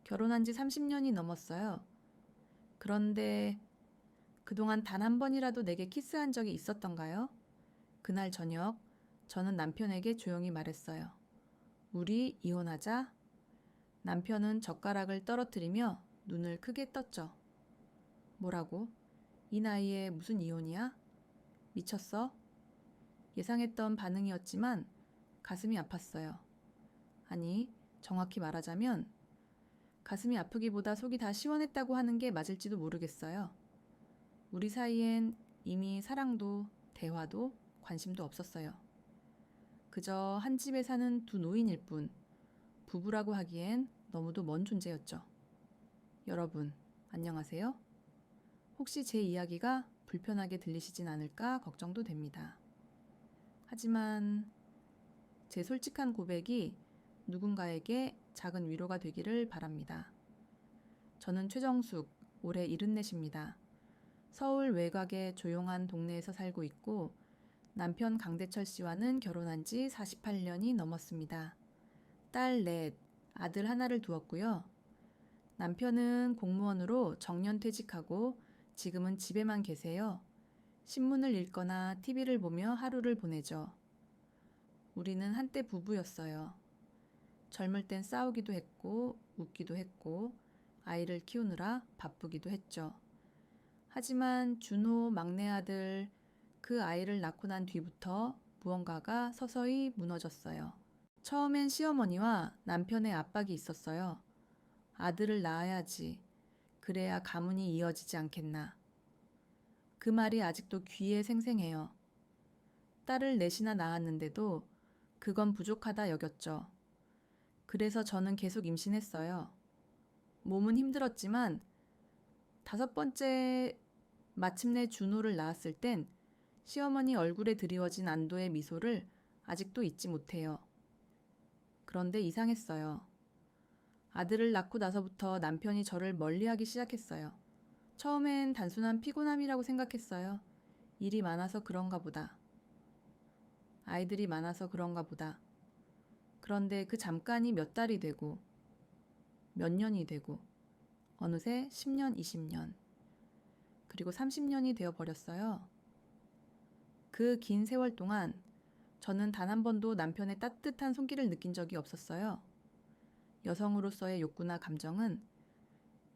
결혼한 지 30년이 넘었어요. 그런데 그동안 단 한 번이라도 내게 키스한 적이 있었던가요? 그날 저녁, 저는 남편에게 조용히 말했어요. 우리 이혼하자? 남편은 젓가락을 떨어뜨리며 눈을 크게 떴죠. 뭐라고? 이 나이에 무슨 이혼이야? 미쳤어? 예상했던 반응이었지만 가슴이 아팠어요. 아니, 정확히 말하자면 가슴이 아프기보다 속이 다 시원했다고 하는 게 맞을지도 모르겠어요. 우리 사이엔 이미 사랑도 대화도 관심도 없었어요. 그저 한 집에 사는 두 노인일 뿐, 부부라고 하기엔 너무도 먼 존재였죠. 여러분, 안녕하세요? 혹시 제 이야기가 불편하게 들리시진 않을까 걱정도 됩니다. 하지만 제 솔직한 고백이 누군가에게 작은 위로가 되기를 바랍니다. 저는 최정숙, 올해 74입니다. 서울 외곽의 조용한 동네에서 살고 있고 남편 강대철 씨와는 결혼한 지 48년이 넘었습니다. 딸 넷, 아들 하나를 두었고요. 남편은 공무원으로 정년퇴직하고 지금은 집에만 계세요. 신문을 읽거나 TV를 보며 하루를 보내죠. 우리는 한때 부부였어요. 젊을 땐 싸우기도 했고 웃기도 했고 아이를 키우느라 바쁘기도 했죠. 하지만 준호 막내 아들 그 아이를 낳고 난 뒤부터 무언가가 서서히 무너졌어요. 처음엔 시어머니와 남편의 압박이 있었어요. 아들을 낳아야지. 그래야 가문이 이어지지 않겠나. 그 말이 아직도 귀에 생생해요. 딸을 넷이나 낳았는데도 그건 부족하다 여겼죠. 그래서 저는 계속 임신했어요. 몸은 힘들었지만 5번째 마침내 준호를 낳았을 땐 시어머니 얼굴에 드리워진 안도의 미소를 아직도 잊지 못해요. 그런데 이상했어요. 아들을 낳고 나서부터 남편이 저를 멀리하기 시작했어요. 처음엔 단순한 피곤함이라고 생각했어요. 일이 많아서 그런가 보다. 아이들이 많아서 그런가 보다. 그런데 그 잠깐이 몇 달이 되고 몇 년이 되고 어느새 10년, 20년 그리고 30년이 되어버렸어요. 그 긴 세월 동안 저는 단 한 번도 남편의 따뜻한 손길을 느낀 적이 없었어요. 여성으로서의 욕구나 감정은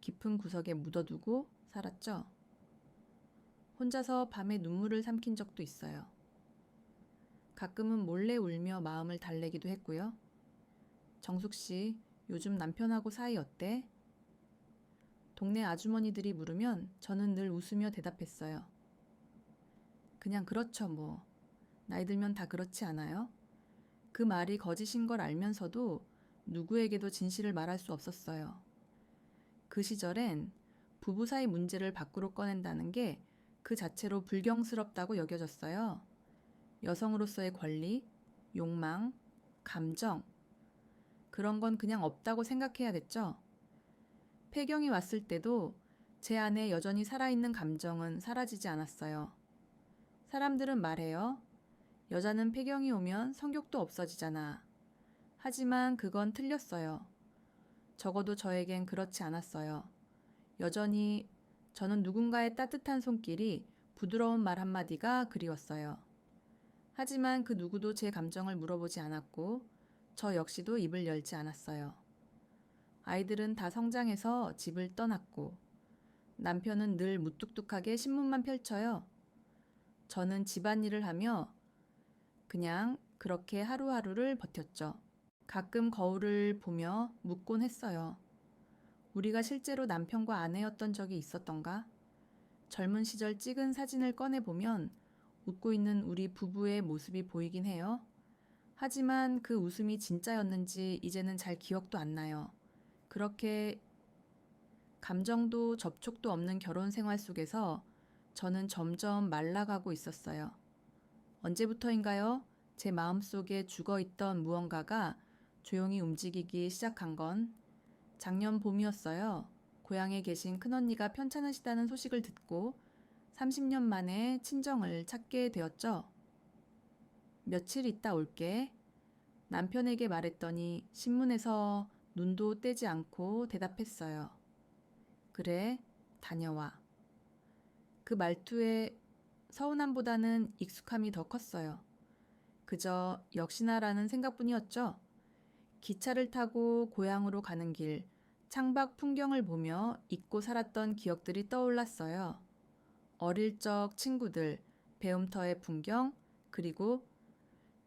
깊은 구석에 묻어두고 살았죠. 혼자서 밤에 눈물을 삼킨 적도 있어요. 가끔은 몰래 울며 마음을 달래기도 했고요. 정숙 씨, 요즘 남편하고 사이 어때? 동네 아주머니들이 물으면 저는 늘 웃으며 대답했어요. 그냥 그렇죠 뭐. 나이 들면 다 그렇지 않아요? 그 말이 거짓인 걸 알면서도 누구에게도 진실을 말할 수 없었어요. 그 시절엔 부부 사이 문제를 밖으로 꺼낸다는 게 그 자체로 불경스럽다고 여겨졌어요. 여성으로서의 권리, 욕망, 감정, 그런 건 그냥 없다고 생각해야 됐죠. 폐경이 왔을 때도 제 안에 여전히 살아있는 감정은 사라지지 않았어요. 사람들은 말해요. 여자는 폐경이 오면 성욕도 없어지잖아. 하지만 그건 틀렸어요. 적어도 저에겐 그렇지 않았어요. 여전히 저는 누군가의 따뜻한 손길이 부드러운 말 한마디가 그리웠어요. 하지만 그 누구도 제 감정을 물어보지 않았고 저 역시도 입을 열지 않았어요. 아이들은 다 성장해서 집을 떠났고 남편은 늘 무뚝뚝하게 신문만 펼쳐요. 저는 집안일을 하며 그냥 그렇게 하루하루를 버텼죠. 가끔 거울을 보며 묻곤 했어요. 우리가 실제로 남편과 아내였던 적이 있었던가? 젊은 시절 찍은 사진을 꺼내보면 웃고 있는 우리 부부의 모습이 보이긴 해요. 하지만 그 웃음이 진짜였는지 이제는 잘 기억도 안 나요. 그렇게 감정도 접촉도 없는 결혼 생활 속에서 저는 점점 말라가고 있었어요. 언제부터인가요? 제 마음속에 죽어있던 무언가가 조용히 움직이기 시작한 건 작년 봄이었어요. 고향에 계신 큰언니가 편찮으시다는 소식을 듣고 30년 만에 친정을 찾게 되었죠. 며칠 있다 올게. 남편에게 말했더니 신문에서 눈도 떼지 않고 대답했어요. 그래, 다녀와. 그 말투에 서운함보다는 익숙함이 더 컸어요. 그저 역시나라는 생각뿐이었죠. 기차를 타고 고향으로 가는 길, 창밖 풍경을 보며 잊고 살았던 기억들이 떠올랐어요. 어릴 적 친구들, 배움터의 풍경, 그리고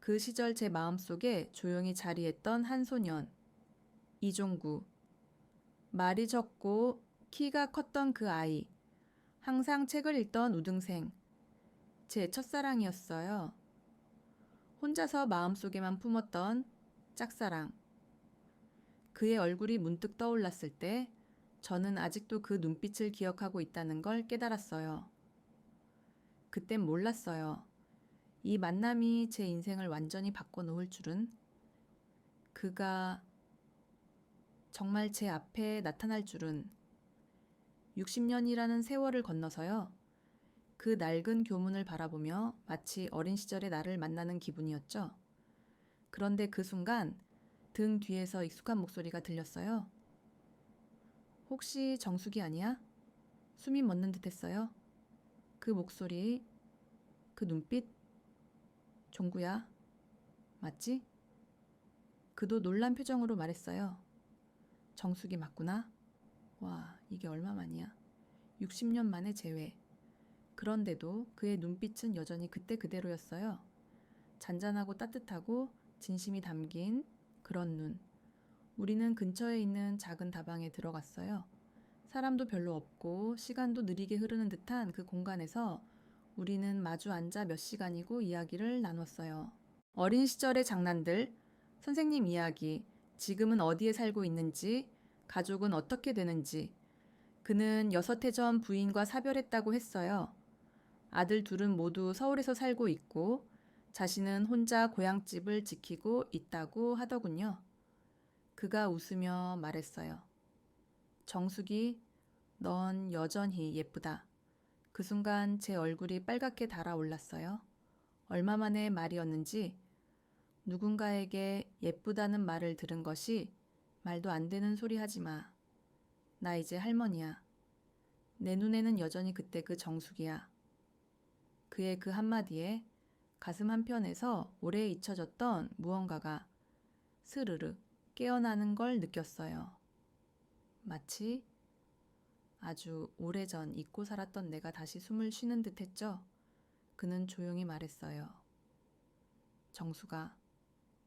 그 시절 제 마음속에 조용히 자리했던 한 소년, 이종구. 말이 적고 키가 컸던 그 아이, 항상 책을 읽던 우등생, 제 첫사랑이었어요. 혼자서 마음속에만 품었던 짝사랑. 그의 얼굴이 문득 떠올랐을 때 저는 아직도 그 눈빛을 기억하고 있다는 걸 깨달았어요. 그땐 몰랐어요. 이 만남이 제 인생을 완전히 바꿔놓을 줄은. 그가 정말 제 앞에 나타날 줄은. 60년이라는 세월을 건너서요. 그 낡은 교문을 바라보며 마치 어린 시절의 나를 만나는 기분이었죠. 그런데 그 순간 등 뒤에서 익숙한 목소리가 들렸어요. 혹시 정숙이 아니야? 숨이 멎는 듯 했어요. 그 목소리, 그 눈빛, 종구야. 맞지? 그도 놀란 표정으로 말했어요. 정숙이 맞구나. 와, 이게 얼마만이야. 60년 만에 재회. 그런데도 그의 눈빛은 여전히 그때 그대로였어요. 잔잔하고 따뜻하고 진심이 담긴 그런 눈. 우리는 근처에 있는 작은 다방에 들어갔어요. 사람도 별로 없고 시간도 느리게 흐르는 듯한 그 공간에서 우리는 마주 앉아 몇 시간이고 이야기를 나눴어요. 어린 시절의 장난들, 선생님 이야기, 지금은 어디에 살고 있는지, 가족은 어떻게 되는지. 그는 6해 전 부인과 사별했다고 했어요. 아들 둘은 모두 서울에서 살고 있고 자신은 혼자 고향집을 지키고 있다고 하더군요. 그가 웃으며 말했어요. 정숙이, 넌 여전히 예쁘다. 그 순간 제 얼굴이 빨갛게 달아올랐어요. 얼마 만의 말이었는지 누군가에게 예쁘다는 말을 들은 것이 말도 안 되는 소리 하지 마. 나 이제 할머니야. 내 눈에는 여전히 그때 그 정숙이야. 그의 그 한마디에 가슴 한편에서 오래 잊혀졌던 무언가가 스르르 깨어나는 걸 느꼈어요. 마치 아주 오래전 잊고 살았던 내가 다시 숨을 쉬는 듯 했죠. 그는 조용히 말했어요. 정수가,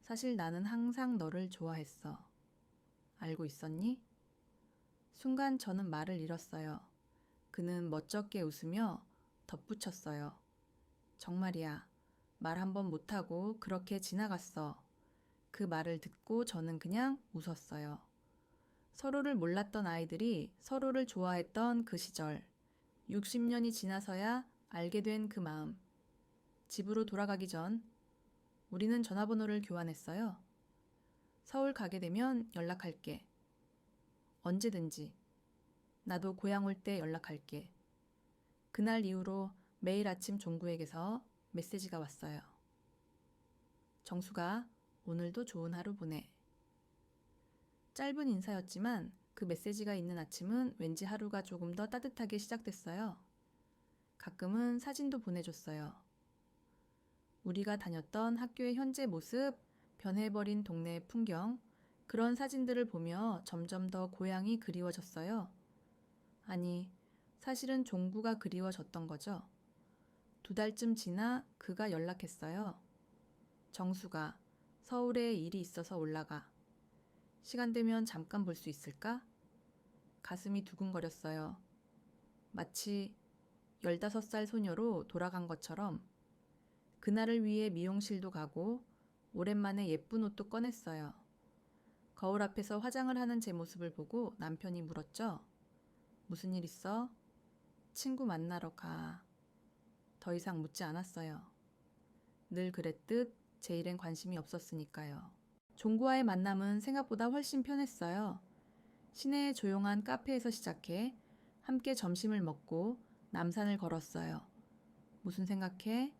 사실 나는 항상 너를 좋아했어. 알고 있었니? 순간 저는 말을 잃었어요. 그는 멋쩍게 웃으며 덧붙였어요. 정말이야. 말 한 번 못하고 그렇게 지나갔어. 그 말을 듣고 저는 그냥 웃었어요. 서로를 몰랐던 아이들이 서로를 좋아했던 그 시절. 60년이 지나서야 알게 된 그 마음. 집으로 돌아가기 전 우리는 전화번호를 교환했어요. 서울 가게 되면 연락할게. 언제든지. 나도 고향 올 때 연락할게. 그날 이후로 매일 아침 종구에게서 메시지가 왔어요. 정수가 오늘도 좋은 하루 보내. 짧은 인사였지만 그 메시지가 있는 아침은 왠지 하루가 조금 더 따뜻하게 시작됐어요. 가끔은 사진도 보내줬어요. 우리가 다녔던 학교의 현재 모습, 변해버린 동네의 풍경, 그런 사진들을 보며 점점 더 고향이 그리워졌어요. 아니, 사실은 종구가 그리워졌던 거죠. 2달쯤 지나 그가 연락했어요. 정수가 서울에 일이 있어서 올라가. 시간 되면 잠깐 볼 수 있을까? 가슴이 두근거렸어요. 마치 15살 소녀로 돌아간 것처럼. 그날을 위해 미용실도 가고 오랜만에 예쁜 옷도 꺼냈어요. 거울 앞에서 화장을 하는 제 모습을 보고 남편이 물었죠. 무슨 일 있어? 친구 만나러 가. 더 이상 묻지 않았어요. 늘 그랬듯 제 일엔 관심이 없었으니까요. 종구와의 만남은 생각보다 훨씬 편했어요. 시내의 조용한 카페에서 시작해 함께 점심을 먹고 남산을 걸었어요. 무슨 생각해?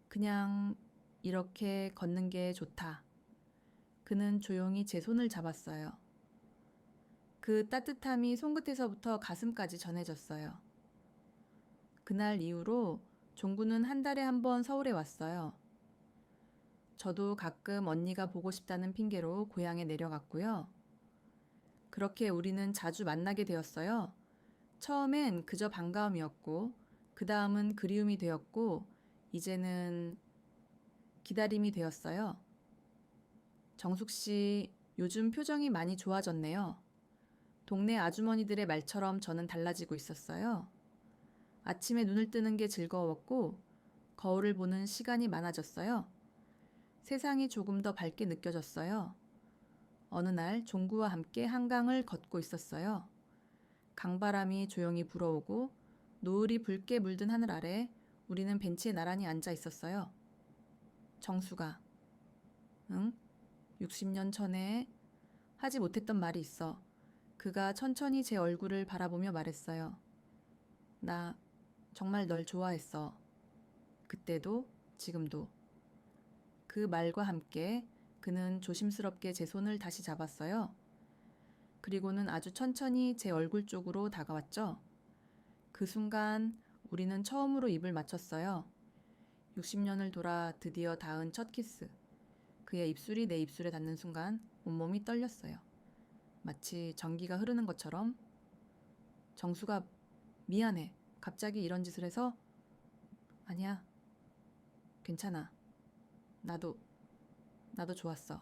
그냥 이렇게 걷는 게 좋다. 그는 조용히 제 손을 잡았어요. 그 따뜻함이 손끝에서부터 가슴까지 전해졌어요. 그날 이후로 종구는 한 달에 한 번 서울에 왔어요. 저도 가끔 언니가 보고 싶다는 핑계로 고향에 내려갔고요. 그렇게 우리는 자주 만나게 되었어요. 처음엔 그저 반가움이었고, 그 다음은 그리움이 되었고, 이제는 기다림이 되었어요. 정숙 씨, 요즘 표정이 많이 좋아졌네요. 동네 아주머니들의 말처럼 저는 달라지고 있었어요. 아침에 눈을 뜨는 게 즐거웠고, 거울을 보는 시간이 많아졌어요. 세상이 조금 더 밝게 느껴졌어요. 어느 날 종구와 함께 한강을 걷고 있었어요. 강바람이 조용히 불어오고 노을이 붉게 물든 하늘 아래 우리는 벤치에 나란히 앉아 있었어요. 정수가 응? 60년 전에 하지 못했던 말이 있어. 그가 천천히 제 얼굴을 바라보며 말했어요. 나 정말 널 좋아했어. 그때도 지금도. 그 말과 함께 그는 조심스럽게 제 손을 다시 잡았어요. 그리고는 아주 천천히 제 얼굴 쪽으로 다가왔죠. 그 순간 우리는 처음으로 입을 맞췄어요. 60년을 돌아 드디어 닿은 첫 키스. 그의 입술이 내 입술에 닿는 순간 온몸이 떨렸어요. 마치 전기가 흐르는 것처럼. 정수가 미안해. 갑자기 이런 짓을 해서. 아니야. 괜찮아. 나도 좋았어.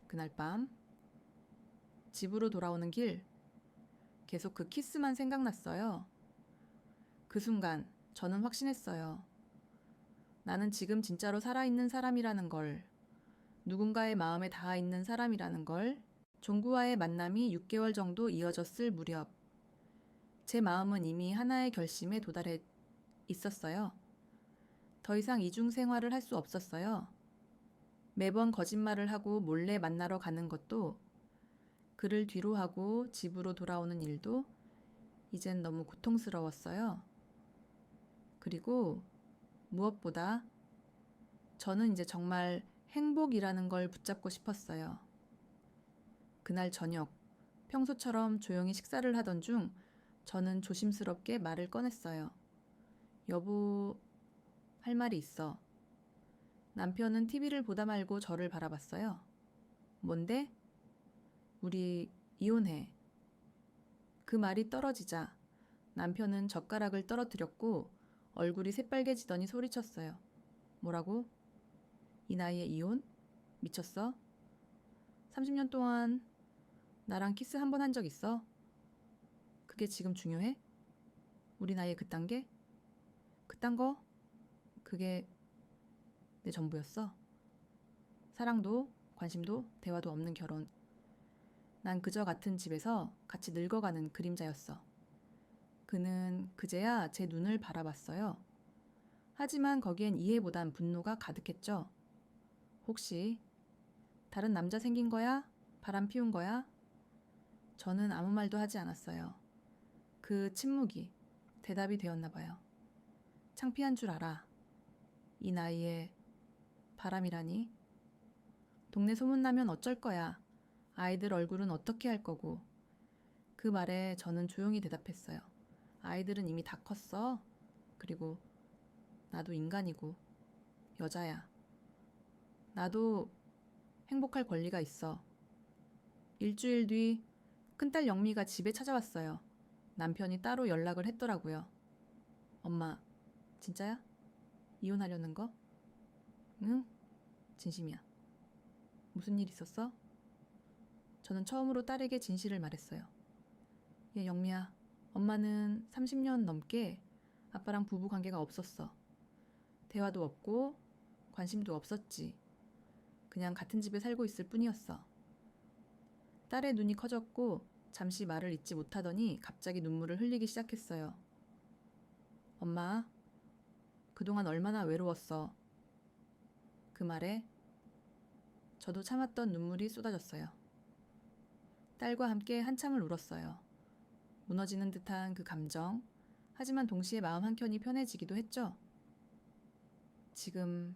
그날 밤 집으로 돌아오는 길 계속 그 키스만 생각났어요. 그 순간 저는 확신했어요. 나는 지금 진짜로 살아있는 사람이라는 걸, 누군가의 마음에 닿아있는 사람이라는 걸. 종구와의 만남이 6개월 정도 이어졌을 무렵 제 마음은 이미 하나의 결심에 도달해 있었어요. 더 이상 이중 생활을 할 수 없었어요. 매번 거짓말을 하고 몰래 만나러 가는 것도, 그를 뒤로 하고 집으로 돌아오는 일도 이젠 너무 고통스러웠어요. 그리고 무엇보다 저는 이제 정말 행복이라는 걸 붙잡고 싶었어요. 그날 저녁, 평소처럼 조용히 식사를 하던 중 저는 조심스럽게 말을 꺼냈어요. 여보, 할 말이 있어. 남편은 TV를 보다 말고 저를 바라봤어요. 뭔데? 우리 이혼해. 그 말이 떨어지자 남편은 젓가락을 떨어뜨렸고 얼굴이 새빨개지더니 소리쳤어요. 뭐라고? 이 나이에 이혼? 미쳤어? 30년 동안 나랑 키스 한 번 한 적 있어? 그게 지금 중요해? 우리 나이에 그딴 게? 그딴 거? 그게 내 전부였어? 사랑도 관심도 대화도 없는 결혼. 난 그저 같은 집에서 같이 늙어가는 그림자였어. 그는 그제야 제 눈을 바라봤어요. 하지만 거기엔 이해보단 분노가 가득했죠. 혹시 다른 남자 생긴 거야? 바람 피운 거야? 저는 아무 말도 하지 않았어요. 그 침묵이 대답이 되었나 봐요. 창피한 줄 알아. 이 나이에 바람이라니. 동네 소문나면 어쩔 거야. 아이들 얼굴은 어떻게 할 거고. 그 말에 저는 조용히 대답했어요. 아이들은 이미 다 컸어. 그리고 나도 인간이고 여자야. 나도 행복할 권리가 있어. 일주일 뒤 큰딸 영미가 집에 찾아왔어요. 남편이 따로 연락을 했더라고요. 엄마, 진짜야? 이혼하려는 거? 응? 진심이야. 무슨 일 있었어? 저는 처음으로 딸에게 진실을 말했어요. 얘 영미야, 엄마는 30년 넘게 아빠랑 부부 관계가 없었어. 대화도 없고 관심도 없었지. 그냥 같은 집에 살고 있을 뿐이었어. 딸의 눈이 커졌고 잠시 말을 잇지 못하더니 갑자기 눈물을 흘리기 시작했어요. 엄마, 그동안 얼마나 외로웠어. 그 말에 저도 참았던 눈물이 쏟아졌어요. 딸과 함께 한참을 울었어요. 무너지는 듯한 그 감정, 하지만 동시에 마음 한켠이 편해지기도 했죠. 지금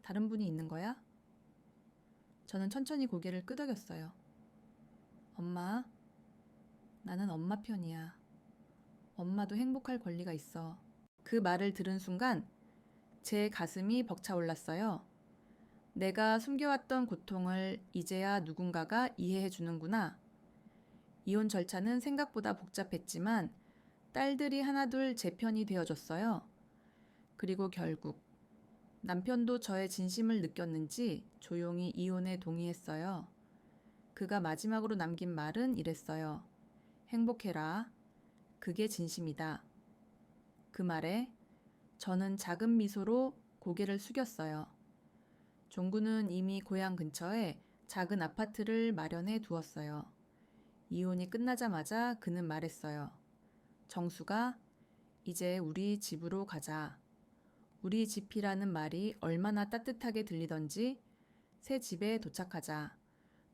다른 분이 있는 거야? 저는 천천히 고개를 끄덕였어요. 엄마, 나는 엄마 편이야. 엄마도 행복할 권리가 있어. 그 말을 들은 순간 제 가슴이 벅차올랐어요. 내가 숨겨왔던 고통을 이제야 누군가가 이해해 주는구나. 이혼 절차는 생각보다 복잡했지만 딸들이 하나둘 제 편이 되어줬어요. 그리고 결국 남편도 저의 진심을 느꼈는지 조용히 이혼에 동의했어요. 그가 마지막으로 남긴 말은 이랬어요. 행복해라. 그게 진심이다. 그 말에 저는 작은 미소로 고개를 숙였어요. 종구는 이미 고향 근처에 작은 아파트를 마련해 두었어요. 이혼이 끝나자마자 그는 말했어요. 정수가 이제 우리 집으로 가자. 우리 집이라는 말이 얼마나 따뜻하게 들리던지 새 집에 도착하자.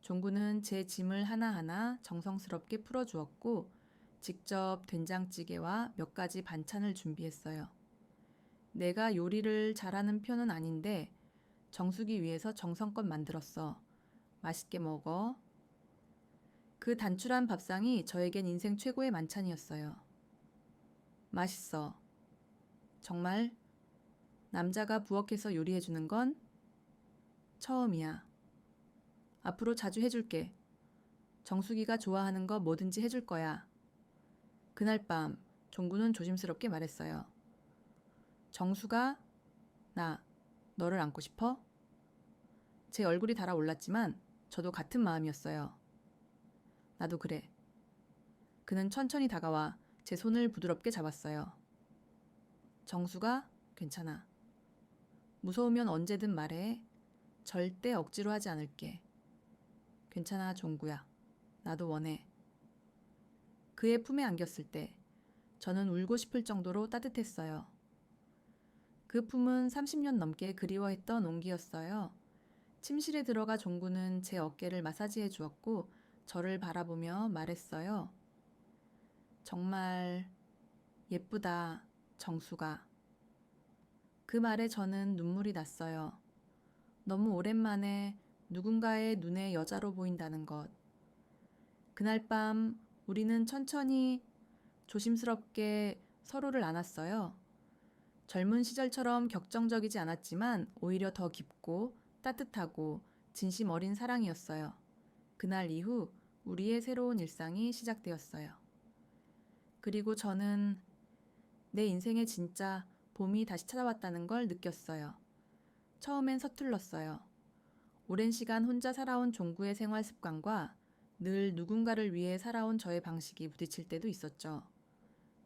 종구는 제 짐을 하나하나 정성스럽게 풀어주었고 직접 된장찌개와 몇 가지 반찬을 준비했어요. 내가 요리를 잘하는 편은 아닌데 정수기 위해서 정성껏 만들었어. 맛있게 먹어. 그 단출한 밥상이 저에겐 인생 최고의 만찬이었어요. 맛있어. 정말 남자가 부엌에서 요리해주는 건 처음이야. 앞으로 자주 해줄게. 정수기가 좋아하는 거 뭐든지 해줄 거야. 그날 밤 종구는 조심스럽게 말했어요. 정수가 나 너를 안고 싶어? 제 얼굴이 달아올랐지만 저도 같은 마음이었어요. 나도 그래. 그는 천천히 다가와 제 손을 부드럽게 잡았어요. 정수가 괜찮아. 무서우면 언제든 말해. 절대 억지로 하지 않을게. 괜찮아, 종구야. 나도 원해. 그의 품에 안겼을 때 저는 울고 싶을 정도로 따뜻했어요. 그 품은 30년 넘게 그리워했던 온기였어요. 침실에 들어가 종구는 제 어깨를 마사지해 주었고 저를 바라보며 말했어요. 정말 예쁘다, 정수가. 그 말에 저는 눈물이 났어요. 너무 오랜만에 누군가의 눈에 여자로 보인다는 것. 그날 밤 우리는 천천히 조심스럽게 서로를 안았어요. 젊은 시절처럼 격정적이지 않았지만 오히려 더 깊고 따뜻하고 진심 어린 사랑이었어요. 그날 이후 우리의 새로운 일상이 시작되었어요. 그리고 저는 내 인생에 진짜 봄이 다시 찾아왔다는 걸 느꼈어요. 처음엔 서툴렀어요. 오랜 시간 혼자 살아온 종구의 생활 습관과 늘 누군가를 위해 살아온 저의 방식이 부딪힐 때도 있었죠.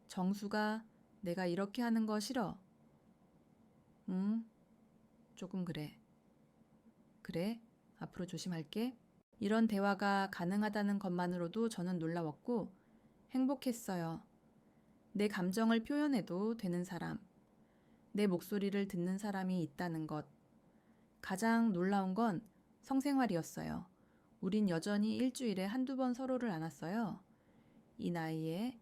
정수가 내가 이렇게 하는 거 싫어. 응, 조금 그래. 그래, 앞으로 조심할게. 이런 대화가 가능하다는 것만으로도 저는 놀라웠고 행복했어요. 내 감정을 표현해도 되는 사람, 내 목소리를 듣는 사람이 있다는 것. 가장 놀라운 건 성생활이었어요. 우린 여전히 일주일에 한두 번 서로를 안았어요. 이 나이에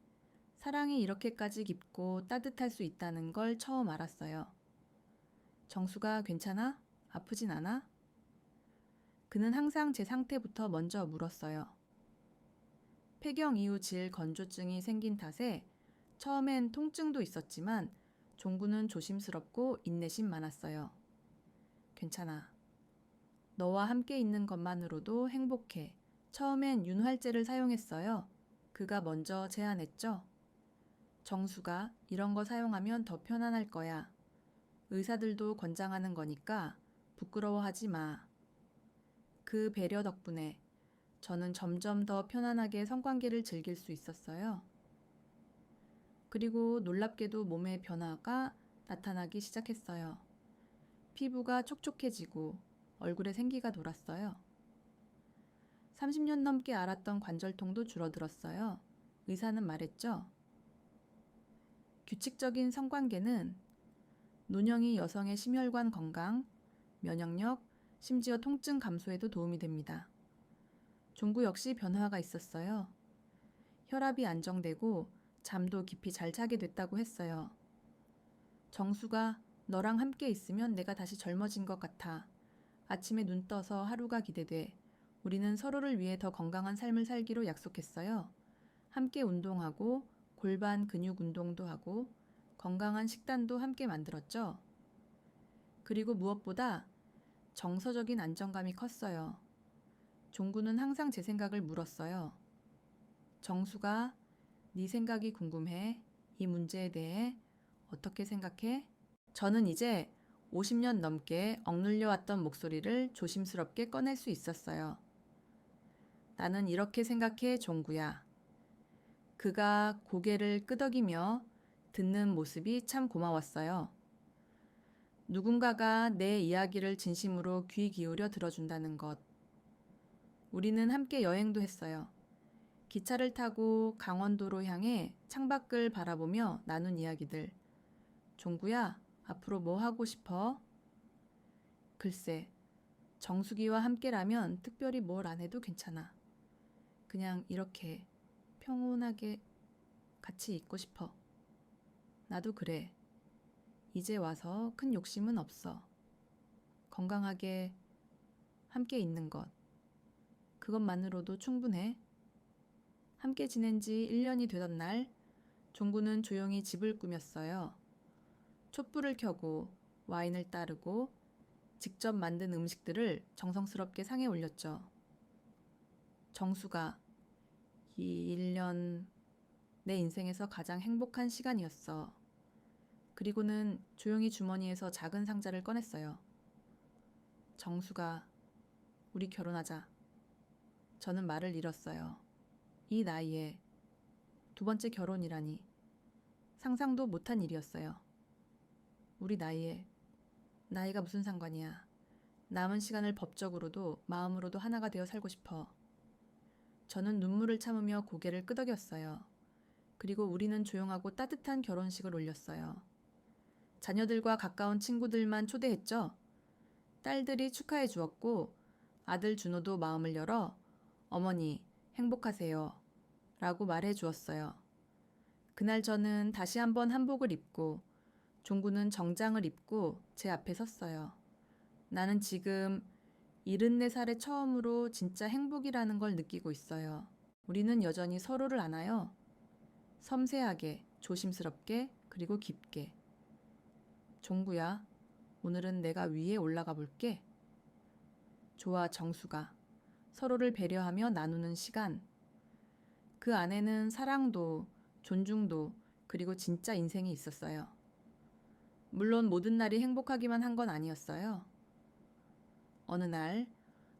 사랑이 이렇게까지 깊고 따뜻할 수 있다는 걸 처음 알았어요. 정수가 괜찮아? 아프진 않아? 그는 항상 제 상태부터 먼저 물었어요. 폐경 이후 질 건조증이 생긴 탓에 처음엔 통증도 있었지만 종구는 조심스럽고 인내심 많았어요. 괜찮아. 너와 함께 있는 것만으로도 행복해. 처음엔 윤활제를 사용했어요. 그가 먼저 제안했죠. 정수가 이런 거 사용하면 더 편안할 거야. 의사들도 권장하는 거니까 부끄러워하지 마. 그 배려 덕분에 저는 점점 더 편안하게 성관계를 즐길 수 있었어요. 그리고 놀랍게도 몸의 변화가 나타나기 시작했어요. 피부가 촉촉해지고 얼굴에 생기가 돌았어요. 30년 넘게 앓았던 관절통도 줄어들었어요. 의사는 말했죠. 규칙적인 성관계는 노년이 여성의 심혈관 건강, 면역력, 심지어 통증 감소에도 도움이 됩니다. 종구 역시 변화가 있었어요. 혈압이 안정되고 잠도 깊이 잘 자게 됐다고 했어요. 정수가 너랑 함께 있으면 내가 다시 젊어진 것 같아. 아침에 눈 떠서 하루가 기대돼. 우리는 서로를 위해 더 건강한 삶을 살기로 약속했어요. 함께 운동하고 골반 근육 운동도 하고 건강한 식단도 함께 만들었죠. 그리고 무엇보다 정서적인 안정감이 컸어요. 종구는 항상 제 생각을 물었어요. 정수가 네 생각이 궁금해. 이 문제에 대해 어떻게 생각해? 저는 이제 50년 넘게 억눌려 왔던 목소리를 조심스럽게 꺼낼 수 있었어요. 나는 이렇게 생각해, 종구야. 그가 고개를 끄덕이며 듣는 모습이 참 고마웠어요. 누군가가 내 이야기를 진심으로 귀 기울여 들어준다는 것. 우리는 함께 여행도 했어요. 기차를 타고 강원도로 향해 창밖을 바라보며 나눈 이야기들. 종구야, 앞으로 뭐 하고 싶어? 글쎄, 정수기와 함께라면 특별히 뭘 안 해도 괜찮아. 그냥 이렇게 평온하게 같이 있고 싶어. 나도 그래. 이제 와서 큰 욕심은 없어. 건강하게 함께 있는 것. 그것만으로도 충분해. 함께 지낸 지 1년이 되던 날, 종구는 조용히 집을 꾸몄어요. 촛불을 켜고 와인을 따르고 직접 만든 음식들을 정성스럽게 상에 올렸죠. 정수가 이 1년 내 인생에서 가장 행복한 시간이었어. 그리고는 조용히 주머니에서 작은 상자를 꺼냈어요. 정수가 우리 결혼하자. 저는 말을 잃었어요. 이 나이에 2번째 결혼이라니 상상도 못한 일이었어요. 우리 나이가 무슨 상관이야. 남은 시간을 법적으로도 마음으로도 하나가 되어 살고 싶어. 저는 눈물을 참으며 고개를 끄덕였어요. 그리고 우리는 조용하고 따뜻한 결혼식을 올렸어요. 자녀들과 가까운 친구들만 초대했죠. 딸들이 축하해 주었고 아들 준호도 마음을 열어 어머니 행복하세요 라고 말해 주었어요. 그날 저는 다시 한번 한복을 입고 종구는 정장을 입고 제 앞에 섰어요. 나는 지금 74살에 처음으로 진짜 행복이라는 걸 느끼고 있어요. 우리는 여전히 서로를 안아요. 섬세하게, 조심스럽게, 그리고 깊게. 종구야, 오늘은 내가 위에 올라가 볼게. 좋아, 정수가. 서로를 배려하며 나누는 시간. 그 안에는 사랑도, 존중도, 그리고 진짜 인생이 있었어요. 물론 모든 날이 행복하기만 한 건 아니었어요. 어느 날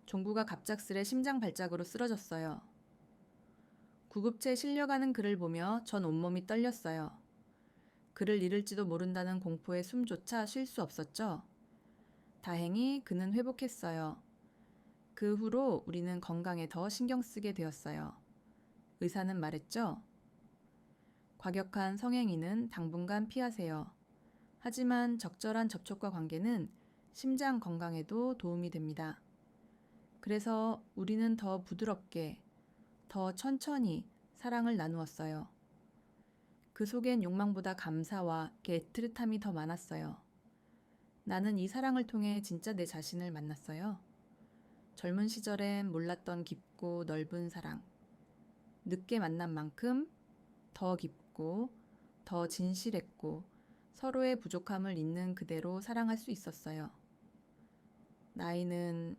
종구가 갑작스레 심장 발작으로 쓰러졌어요. 구급차에 실려가는 그를 보며 전 온몸이 떨렸어요. 그를 잃을지도 모른다는 공포에 숨조차 쉴 수 없었죠. 다행히 그는 회복했어요. 그 후로 우리는 건강에 더 신경 쓰게 되었어요. 의사는 말했죠. 과격한 성행위는 당분간 피하세요. 하지만 적절한 접촉과 관계는 심장 건강에도 도움이 됩니다. 그래서 우리는 더 부드럽게, 더 천천히 사랑을 나누었어요. 그 속엔 욕망보다 감사와 애틋함이 더 많았어요. 나는 이 사랑을 통해 진짜 내 자신을 만났어요. 젊은 시절엔 몰랐던 깊고 넓은 사랑. 늦게 만난 만큼 더 깊고 더 진실했고 서로의 부족함을 있는 그대로 사랑할 수 있었어요. 나이는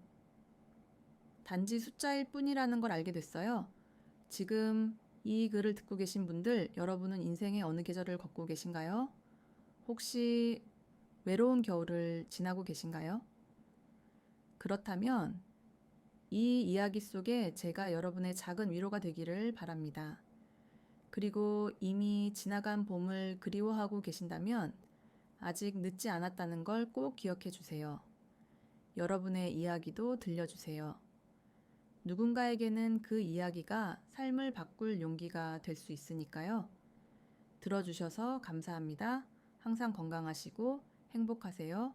단지 숫자일 뿐이라는 걸 알게 됐어요. 지금 이 글을 듣고 계신 분들, 여러분은 인생의 어느 계절을 걷고 계신가요? 혹시 외로운 겨울을 지나고 계신가요? 그렇다면 이 이야기 속에 제가 여러분의 작은 위로가 되기를 바랍니다. 그리고 이미 지나간 봄을 그리워하고 계신다면 아직 늦지 않았다는 걸 꼭 기억해 주세요. 여러분의 이야기도 들려주세요. 누군가에게는 그 이야기가 삶을 바꿀 용기가 될 수 있으니까요. 들어주셔서 감사합니다. 항상 건강하시고 행복하세요.